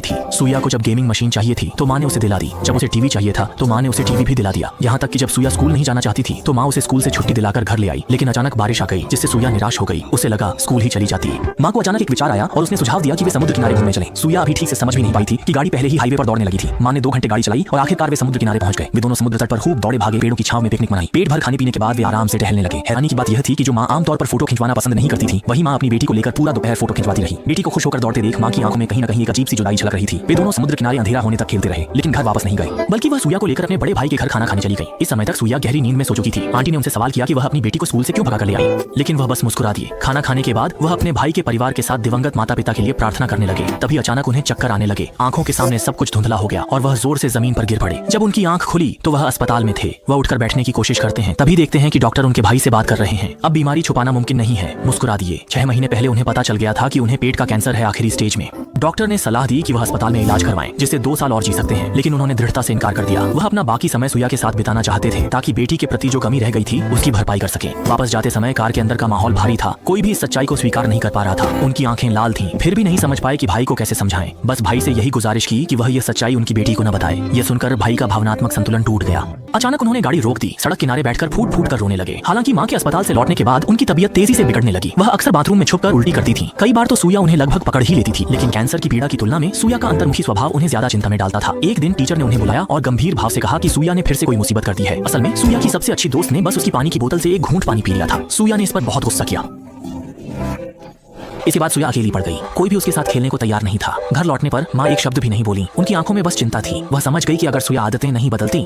थी। सूया को जब गेमिंग मशीन चाहिए थी तो माँ ने उसे दिला दी। जब उसे टीवी चाहिए था तो माँ ने उसे टीवी भी दिला दिया। यहाँ तक कि जब सूया स्कूल नहीं जाना चाहती थी तो माँ उसे स्कूल से छुट्टी दिलाकर घर ले आई। लेकिन अचानक बारिश आ गई जिससे सूया निराश हो गई। उसे लगा स्कूल ही चली जाती। माँ को अचानक एक विचार आया और उसने सुझाव दिया कि वे समुद्र किनारे घूमने चलें। सूया अभी ठीक से समझ भी नहीं पाई थी कि गाड़ी पहले ही हाईवे पर दौड़ने लगी थी। माँ ने 2 घंटे गाड़ी चलाई और आखिरकार वे समुद्र किनारे पहुंच गए। वे दोनों समुद्र तट पर खूब दौड़े भागे, पेड़ों की छांव में पिकनिक मनाई। पेट भर खाने पीने के बाद वे आराम से टहलने लगे। हैरानी की बात यह थी कि जो माँ आमतौर पर फोटो खिंचवाना पसंद नहीं करती थी, वही माँ अपनी बेटी को लेकर पूरा दोपहर फोटो खिंचवाती रही। बेटी को खुश होकर दौड़ते देख माँ की आंखों में कहीं न कहीं एक अजीब सी जुदाई झलक रही थी। वे दोनों समुद्र किनारे अंधेरा होने तक खेलते रहे, लेकिन घर वापस नहीं गए, बल्कि वह सूया को लेकर अपने बड़े भाई के घर खाना खाने चली गई। इस समय तक सूया गहरी नींद में सो चुकी थी। आंटी ने उनसे सवाल किया कि वह अपनी बेटी को स्कूल से क्यों भगा कर ले आई, लेकिन वह बस मुस्कुरा दिए। खाना खाने के बाद वह अपने भाई के परिवार के साथ दिवंगत माता पिता के लिए प्रार्थना करने लगे। तभी अचानक उन्हें चक्कर आने लगे। आंखों के सामने सब कुछ धुंधला हो गया और वह जोर से जमीन पर गिर पड़े। जब उनकी आंख खुली तो वह अस्पताल में थे। वह उठकर बैठने की कोशिश करते हैं, तभी देखते हैं कि डॉक्टर उनके भाई से बात कर रहे हैं। अब बीमारी छुपाना मुमकिन नहीं है, मुस्कुरा दिए। 6 महीने पहले उन्हें पता चल गया था कि उन्हें पेट का कैंसर है आखिरी स्टेज में। डॉक्टर ने सलाह दी कि वह अस्पताल में इलाज करवाएं, जिससे 2 साल और जी सकते हैं, लेकिन उन्होंने दृढ़ता से इनकार कर दिया। वह अपना बाकी समय सूया के साथ बिताना चाहते थे ताकि बेटी के प्रति जो कमी रह गई थी उसकी भरपाई कर सके। वापस जाते समय कार के अंदर का माहौल भारी था। कोई भी इस सच्चाई को स्वीकार नहीं कर पा रहा था। उनकी आंखें लाल थीं, फिर भी नहीं समझ पाए कि भाई को कैसे समझाएं। बस भाई से यही गुजारिश की कि वह यह सच्चाई उनकी बेटी को न बताए। यह सुनकर भाई का भावनात्मक संतुलन टूट गया। अचानक उन्होंने गाड़ी रोक दी। सड़क किनारे बैठकर फूट फूट कर रोने लगे। हालांकि माँ के अस्पताल से लौटने के बाद उनकी तबीयत तेजी से बिगड़ने लगी। वह अक्सर बाथरूम में छुपकर उल्टी करती थी। कई बार तो सूया उन्हें लगभग पकड़ ही लेती थी, लेकिन कैंसर की पीड़ा की तुलना में सूया का अंतर्मुखी स्वभाव उन्हें ज्यादा चिंता में डालता था। एक दिन टीचर ने उन्हें बुलाया और गंभीर भाव से कहा कि सूया ने फिर से कोई मुसीबत कर दी है। असल में सूया की सबसे अच्छी दोस्त ने बस उसकी पानी की बोतल से एक घूंट पानी पी लिया था। सूया ने इस पर बहुत गुस्सा किया। इसके बाद सूया अकेली पड़ गई। कोई भी उसके साथ खेलने को तैयार नहीं था। घर लौटने पर माँ एक शब्द भी नहीं बोली। उनकी आंखों में बस चिंता थी। वह समझ गई कि अगर सूया आदतें नहीं बदलती